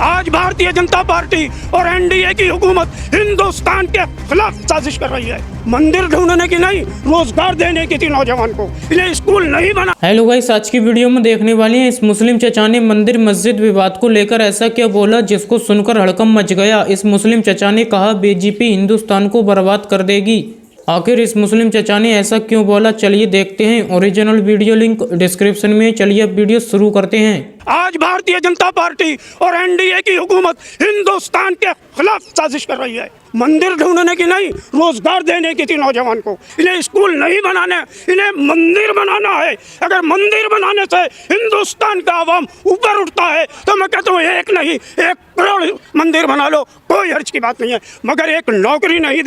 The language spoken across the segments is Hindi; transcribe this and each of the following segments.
आज भारतीय जनता पार्टी और एनडीए की हुकूमत हिंदुस्तान के खिलाफ साजिश कर रही है। मंदिर ढूंढने की नहीं, रोजगार देने की थी नौजवान को, इन्हें स्कूल नहीं बना। हेलो गाइस, आज की वीडियो में देखने वाले हैं इस मुस्लिम चचा ने मंदिर मस्जिद विवाद को लेकर ऐसा क्या बोला जिसको सुनकर हड़कंप मच गया। इस मुस्लिम चचा ने कहा बीजेपी हिंदुस्तान को बर्बाद कर देगी। आखिर इस मुस्लिम चचा ने ऐसा क्यों बोला, चलिए देखते हैं। ओरिजिनल वीडियो लिंक डिस्क्रिप्शन में। चलिए अब वीडियो शुरू करते हैं। आज भारतीय जनता पार्टी और एनडीए की हुकूमत हिंदुस्तान के खिलाफ साजिश कर रही है। मंदिर ढूंढने की नहीं, रोजगार देने की थी नौजवान को, इन्हें स्कूल नहीं बनाने, इन्हें मंदिर बनाना है। अगर मंदिर बनाने से हिंदुस्तान का आवाम ऊपर उठता है तो मैं कहता हूँ एक नहीं 1 करोड़ मंदिर बना लो, कोई हर्ज की बात नहीं है। मगर एक नौकरी नहीं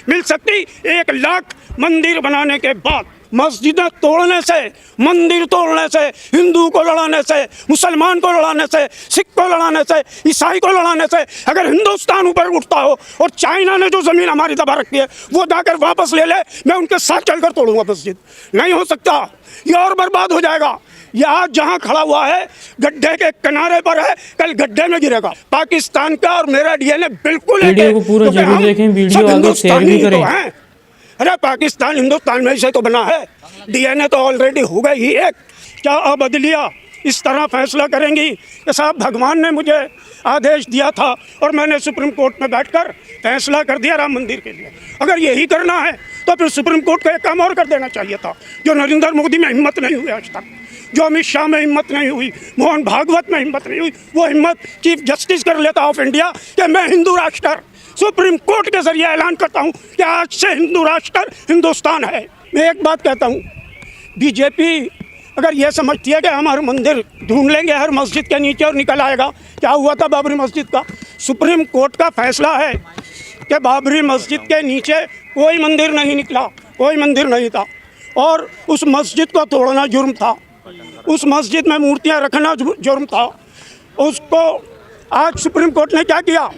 मिल सकती। 1 लाख मंदिर बनाने के बाद मस्जिदें तोड़ने से, मंदिर तोड़ने से, हिंदू को लड़ाने से, मुसलमान को लड़ाने से, सिख को लड़ाने से, ईसाई को लड़ाने से अगर हिंदुस्तान ऊपर उठता हो और चाइना ने जो ज़मीन हमारी दबा रखी है वो जाकर वापस ले ले, मैं उनके साथ चलकर तोड़ूंगा मस्जिद। नहीं हो सकता, ये और बर्बाद हो जाएगा। ये आज जहाँ खड़ा हुआ है गड्ढे के किनारे पर है, कल गड्ढे में गिरेगा। पाकिस्तान का और मेरा डीएनए बिल्कुल वीडियो को पूरा जरूर देखें, वीडियो आगे शेयर भी करें। अरे पाकिस्तान हिंदुस्तान में से तो बना है, डीएनए तो ऑलरेडी हो गई ही एक। क्या अब अदलिया इस तरह फैसला करेंगी कि साहब भगवान ने मुझे आदेश दिया था और मैंने सुप्रीम कोर्ट में बैठकर फैसला कर दिया राम मंदिर के लिए। अगर यही करना है तो फिर सुप्रीम कोर्ट को एक काम और कर देना चाहिए था, जो नरेंद्र मोदी में हिम्मत नहीं हुई आज तक, जो अमित शाह में हिम्मत नहीं हुई, मोहन भागवत में हिम्मत नहीं हुई, वो हिम्मत चीफ जस्टिस कर लेता ऑफ इंडिया कि मैं हिंदू राष्ट्र सुप्रीम कोर्ट के जरिए ऐलान करता हूं कि आज से हिंदू राष्ट्र हिंदुस्तान है। मैं एक बात कहता हूं, बीजेपी अगर यह समझती है कि हम हर मंदिर ढूंढ लेंगे हर मस्जिद के नीचे और निकल आएगा। क्या हुआ था बाबरी मस्जिद का? सुप्रीम कोर्ट का फैसला है कि बाबरी मस्जिद के नीचे कोई मंदिर नहीं निकला, कोई मंदिर नहीं था और उस मस्जिद को तोड़ना जुर्म था, उस मस्जिद में मूर्तियाँ रखना जुर्म था। उसको आज सुप्रीम कोर्ट ने क्या किया,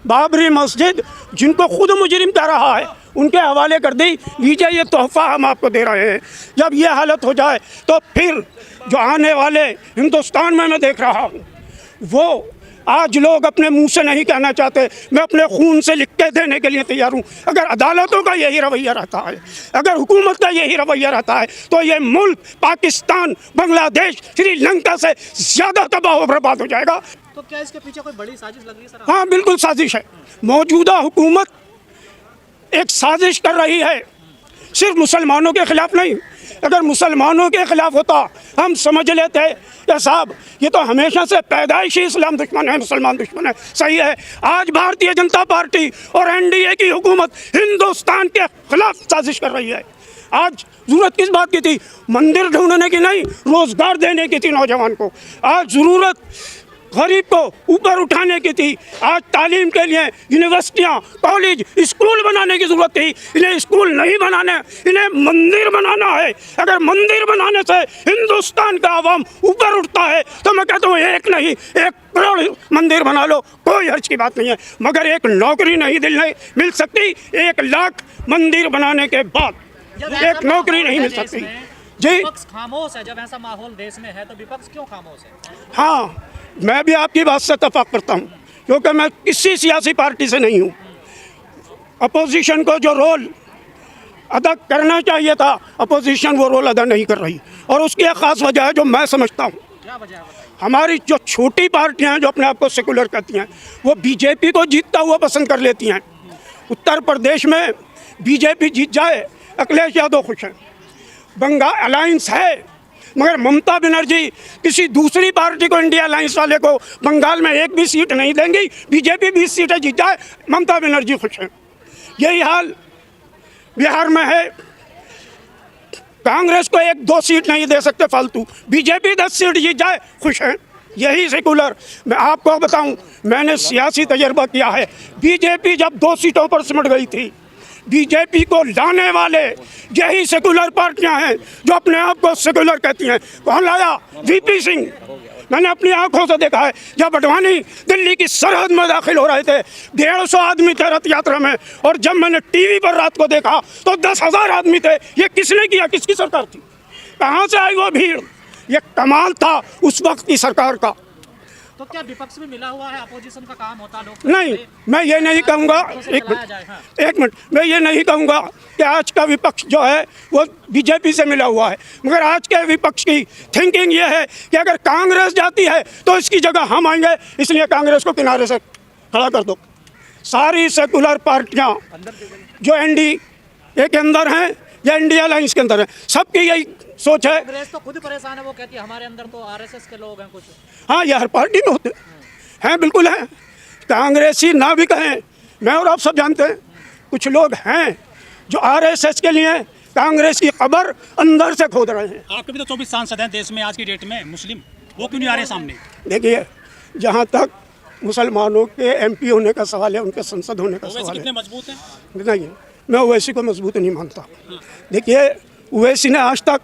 बाबरी मस्जिद जिनको खुद मुजरिम कह रहा है उनके हवाले कर दी, लीजिए ये तोहफा हम आपको दे रहे हैं। जब ये हालत हो जाए तो फिर जो आने वाले हिंदुस्तान में मैं देख रहा हूँ वो आज लोग अपने मुंह से नहीं कहना चाहते, मैं अपने खून से लिख के देने के लिए तैयार हूँ। अगर अदालतों का यही रवैया रहता है, अगर हुकूमत का यही रवैया रहता है तो ये मुल्क पाकिस्तान, बांग्लादेश, श्रीलंका से ज़्यादा तबाह और बर्बाद हो जाएगा। तो क्या इसके पीछे कोई बड़ी साजिश लग रही है सर? हाँ बिल्कुल साजिश है। मौजूदा हुकूमत एक साजिश कर रही है, सिर्फ मुसलमानों के खिलाफ नहीं। अगर मुसलमानों के खिलाफ होता हम समझ लेते कि साहब ये तो हमेशा से पैदाइशी इस्लाम दुश्मन है, मुसलमान दुश्मन है। सही है, आज भारतीय जनता पार्टी और एनडीए की हुकूमत हिंदुस्तान के खिलाफ साजिश कर रही है। आज ज़रूरत किस बात की थी? मंदिर ढूंढने की नहीं, रोज़गार देने की थी नौजवान को। आज ज़रूरत गरीब को ऊपर उठाने की थी। आज तालीम के लिए यूनिवर्सिटियाँ, कॉलेज, स्कूल बनाने की ज़रूरत थी। इन्हें स्कूल नहीं बनाने, इन्हें मंदिर बनाना है। अगर मंदिर बनाने से हिंदुस्तान का आवाम ऊपर उठता है तो मैं कहता हूँ एक नहीं 1 करोड़ मंदिर बना लो, कोई हर्ज की बात नहीं है। मगर एक नौकरी नहीं मिल सकती। 1 लाख मंदिर बनाने के बाद एक नौकरी नहीं मिल सकती। जी विपक्ष खामोश है। जब ऐसा माहौल देश में है तो विपक्ष क्यों खामोश है? हाँ, मैं भी आपकी बात से इत्तेफाक करता हूँ क्योंकि मैं किसी सियासी पार्टी से नहीं हूँ। अपोजिशन को जो रोल अदा करना चाहिए था, अपोजिशन वो रोल अदा नहीं कर रही और उसकी एक ख़ास वजह है जो मैं समझता हूँ। क्या वजह है? हमारी जो छोटी पार्टियाँ हैं जो अपने आप को सेकुलर कहती हैं वो बीजेपी को जीतता हुआ पसंद कर लेती हैं। उत्तर प्रदेश में बीजेपी जीत जाए, अखिलेश यादव खुश हैं। बंगाल अलायंस है मगर ममता बनर्जी किसी दूसरी पार्टी को, इंडिया अलायंस वाले को बंगाल में एक भी सीट नहीं देंगी। बीजेपी 20 सीटें जीत जाए, ममता बनर्जी खुश हैं। यही हाल बिहार में है। कांग्रेस को 1-2 सीट नहीं दे सकते फालतू, बीजेपी 10 सीट जीत जाए, खुश हैं। यही सेकुलर। मैं आपको बताऊं, मैंने सियासी तजर्बा किया है। बीजेपी जब 2 सीटों पर सिमट गई थी, बीजेपी को लाने वाले यही सेकुलर पार्टियां हैं जो अपने आप को सेकुलर कहती हैं। कौन लाया? वीपी सिंह। मैंने अपनी आंखों से देखा है। जब अडवाणी दिल्ली की सरहद में दाखिल हो रहे थे, 150 आदमी थे रथ यात्रा में, और जब मैंने टीवी पर रात को देखा तो 10,000 आदमी थे। ये किसने किया? किसकी सरकार थी? कहाँ से आई वो भीड़? ये कमाल था उस वक्त की सरकार का। तो क्या विपक्ष में मिला हुआ है, अपोजिशन का काम होता लोग? नहीं, मैं ये नहीं कहूँगा, एक मिनट, मैं ये नहीं कहूँगा कि आज का विपक्ष जो है वो बीजेपी से मिला हुआ है, मगर आज के विपक्ष की थिंकिंग ये है कि अगर कांग्रेस जाती है तो इसकी जगह हम आएंगे, इसलिए कांग्रेस को किनारे से खड़ा कर दो। सारी सेकुलर पार्टियाँ जो एनडीए के अंदर हैं या इंडिया अलायंस के अंदर है, सबकी यही सोच है। कांग्रेस तो खुद परेशान है, वो कहती है हमारे अंदर तो आरएसएस के लोग हैं कुछ। हाँ, ये हर पार्टी में होते हैं, बिल्कुल हैं। कांग्रेसी ना भी कहें, मैं और आप सब जानते हैं कुछ लोग हैं जो आरएसएस के लिए कांग्रेस की खबर अंदर से खोद रहे हैं। आपके भी तो 24 सांसद हैं देश में आज की डेट में मुस्लिम, वो क्यों नहीं आ रहे सामने? देखिए, जहाँ तक मुसलमानों के एमपी होने का सवाल है, उनके संसद होने का सवाल कितने है, मजबूत हैं? नहीं, मैं ओवैसी को मजबूत नहीं मानता। देखिए, ओवैसी ने आज तक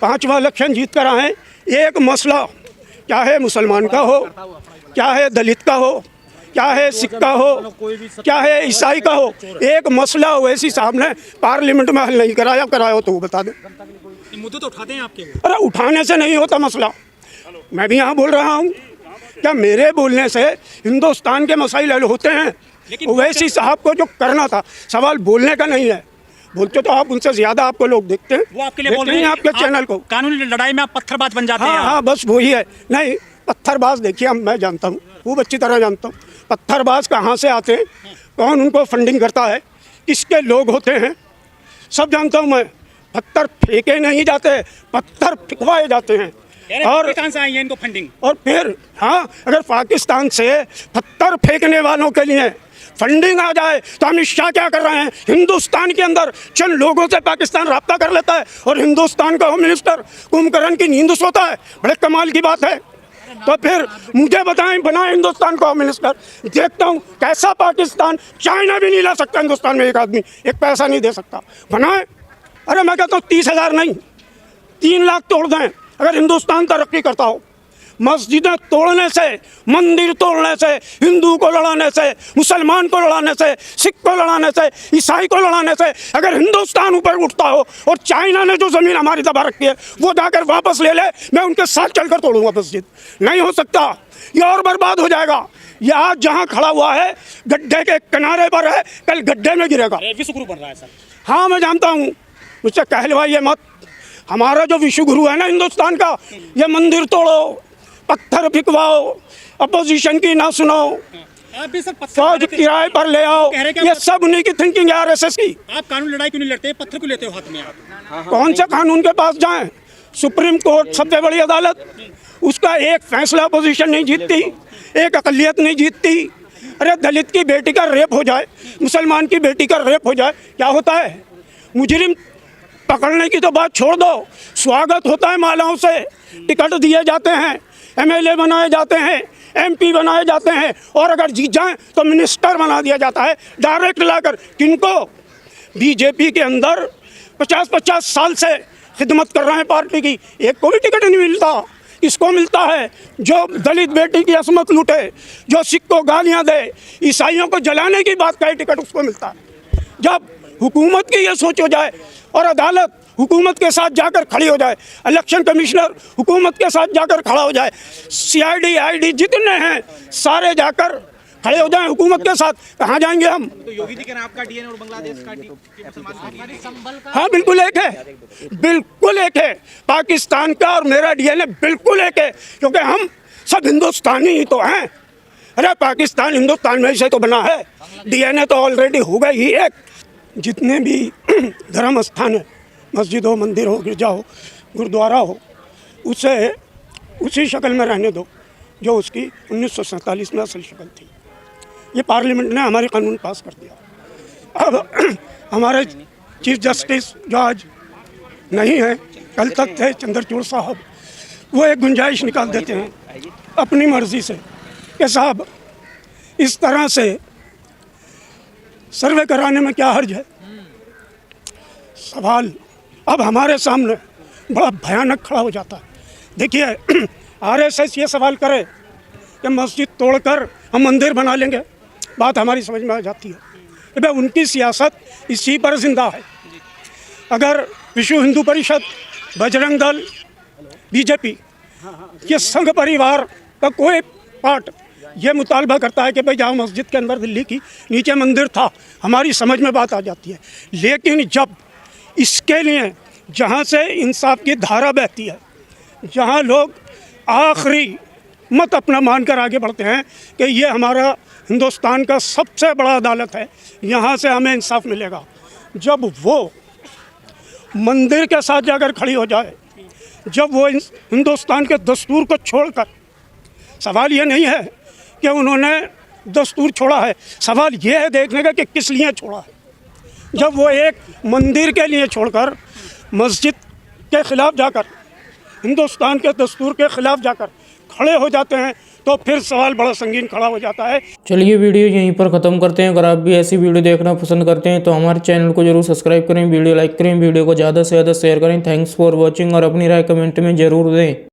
5वां इलेक्शन जीत कर आए। एक मसला, चाहे मुसलमान का हो, चाहे दलित का हो, चाहे सिख का हो, चाहे ईसाई का हो, एक मसला ओवैसी साहब ने पार्लियामेंट में हल नहीं कराया हो तो वो बता दें। मुद्दे तो उठाते हैं आपके? अरे उठाने से नहीं होता मसला। मैं भी यहाँ बोल रहा हूँ, क्या मेरे बोलने से हिंदुस्तान के मसाइल हल होते हैं? ओवैसी साहब को जो करना था, सवाल बोलने का नहीं है। बोलते तो आप उनसे ज्यादा आपको लोग देखते हैं, वो आपके लिए बोल रहे हैं आपके चैनल को। कानूनी लड़ाई में आप पत्थरबाज बन जाते हैं। हाँ, बस वही है। नहीं, पत्थरबाज देखिए, मैं जानता हूँ, खूब अच्छी तरह जानता हूँ पत्थरबाज कहाँ से आते हैं, कौन उनको फंडिंग करता है, किसके लोग होते हैं, सब जानता हूँ मैं। पत्थर फेंके नहीं जाते, पत्थर फिकवाए जाते हैं। और पाकिस्तान से आई है इनको फंडिंग। और फिर हाँ, अगर पाकिस्तान से पत्थर फेंकने वालों के लिए फंडिंग आ जाए तो अमित शाह क्या कर रहे हैं? हिंदुस्तान के अंदर चंद लोगों से पाकिस्तान राब्ता कर लेता है और हिंदुस्तान का होम मिनिस्टर कुंभकर्ण की नींद सोता है। बड़े कमाल की बात है। तो फिर मुझे बताएं, बनाए हिंदुस्तान का होम मिनिस्टर, देखता हूँ कैसा पाकिस्तान। चाइना भी नहीं ला सकता हिंदुस्तान में, एक आदमी एक पैसा नहीं दे सकता, बनाए। अरे मैं कहता हूँ 30,000 नहीं, 3 लाख तोड़ दें अगर हिंदुस्तान तरक्की करता हो। मस्जिदें तोड़ने से, मंदिर तोड़ने से, हिंदू को लड़ाने से, मुसलमान को लड़ाने से, सिख को लड़ाने से, ईसाई को लड़ाने से अगर हिंदुस्तान ऊपर उठता हो और चाइना ने जो ज़मीन हमारी दबा रखी है वो जाकर वापस ले ले, मैं उनके साथ चलकर तोड़ूंगा मस्जिद। नहीं हो सकता, ये और बर्बाद हो जाएगा। ये आज जहाँ खड़ा हुआ है गड्ढे के किनारे पर है, कल गड्ढे में गिरेगा। विश्व गुरु बन रहा है सर। हाँ, मैं जानता हूँ, मुझसे कहलवाइए मत। हमारा जो विश्व गुरु है ना हिंदुस्तान का, ये मंदिर तोड़ो, पत्थर फिकवाओ, अपोजिशन की ना सुनो, आप भी सर फौज किराए पर ले आओ, ये सब उन्हीं की थिंकिंग है आरएसएस की। आप कानून लड़ाई क्यों नहीं लड़ते? पत्थर क्यों लेते हो हाथ में आप? कौन से कानून के पास जाएं? सुप्रीम कोर्ट सबसे बड़ी अदालत, उसका एक फैसला अपोजिशन नहीं जीतती, एक अकलियत नहीं जीतती। अरे दलित की बेटी का रेप हो जाए, मुसलमान की बेटी का रेप हो जाए, क्या होता है? मुजरिम पकड़ने की तो बात छोड़ दो, स्वागत होता है मालाओं से, टिकट दिए जाते हैं, एमएलए बनाए जाते हैं, एमपी बनाए जाते हैं, और अगर जीत जाएं तो मिनिस्टर बना दिया जाता है डायरेक्ट लाकर। किनको? बीजेपी के अंदर 50-50 साल से खिदमत कर रहे हैं पार्टी की, एक को भी टिकट नहीं मिलता। इसको मिलता है जो दलित बेटी की असमत लूटे, जो सिख को गालियाँ दे, ईसाइयों को जलाने की बात कहे, टिकट उसको मिलता है। जब हुकूमत की ये सोच हो जाए और अदालत हुकूमत के साथ जाकर खड़ी हो जाए, इलेक्शन कमिश्नर हुकूमत के साथ जाकर खड़ा हो जाए, सीआईडी आईडी जितने हैं सारे जाकर खड़े हो जाएं हुकूमत के साथ, कहाँ जाएंगे हम? तो योगी जी के नाम का डीएनए और बांग्लादेश का हाँ, बिल्कुल एक है, बिल्कुल एक है। पाकिस्तान का और मेरा डीएनए बिल्कुल एक है, क्योंकि हम सब हिंदुस्तानी ही तो हैं। अरे पाकिस्तान हिंदुस्तान में से तो बना है, डीएनए तो ऑलरेडी हो गई ही एक। जितने भी धर्म स्थान है, मस्जिद हो, मंदिर हो, गिरजा हो, गुरुद्वारा हो, उसे उसी शक्ल में रहने दो जो उसकी 1947 में असल शक्ल थी। ये पार्लियामेंट ने हमारे कानून पास कर दिया। अब हमारे चीफ जस्टिस जो आज नहीं है, कल तक थे चंद्रचूड़ साहब, वो एक गुंजाइश निकाल देते हैं अपनी मर्जी से कि साहब इस तरह से सर्वे कराने में क्या हर्ज है। सवाल अब हमारे सामने बड़ा भयानक खड़ा हो जाता है। देखिए, आरएसएस ये सवाल करे कि मस्जिद तोड़कर हम मंदिर बना लेंगे, बात हमारी समझ में आ जाती है कि भाई उनकी सियासत इसी पर जिंदा है। अगर विश्व हिंदू परिषद, बजरंग दल, बीजेपी, ये संघ परिवार का कोई पार्ट ये मुतालबा करता है कि भाई जहाँ मस्जिद के अंदर दिल्ली की नीचे मंदिर था, हमारी समझ में बात आ जाती है। लेकिन जब इसके लिए जहाँ से इंसाफ की धारा बहती है, जहाँ लोग आखिरी मत अपना मानकर आगे बढ़ते हैं कि ये हमारा हिंदुस्तान का सबसे बड़ा अदालत है, यहाँ से हमें इंसाफ मिलेगा, जब वो मंदिर के साथ जाकर खड़ी हो जाए, जब वो हिंदुस्तान के दस्तूर को छोड़कर, सवाल ये नहीं है कि उन्होंने दस्तूर छोड़ा है, सवाल ये है देखने का कि किस लिए छोड़ा है। जब वो एक मंदिर के लिए छोड़कर मस्जिद के ख़िलाफ़ जाकर, हिंदुस्तान के दस्तूर के ख़िलाफ़ जाकर खड़े हो जाते हैं, तो फिर सवाल बड़ा संगीन खड़ा हो जाता है। चलिए वीडियो यहीं पर ख़त्म करते हैं। अगर आप भी ऐसी वीडियो देखना पसंद करते हैं तो हमारे चैनल को जरूर सब्सक्राइब करें, वीडियो लाइक करें, वीडियो को ज़्यादा से ज़्यादा शेयर करें। थैंक्स फॉर वॉचिंग और अपनी राय कमेंट में ज़रूर दें।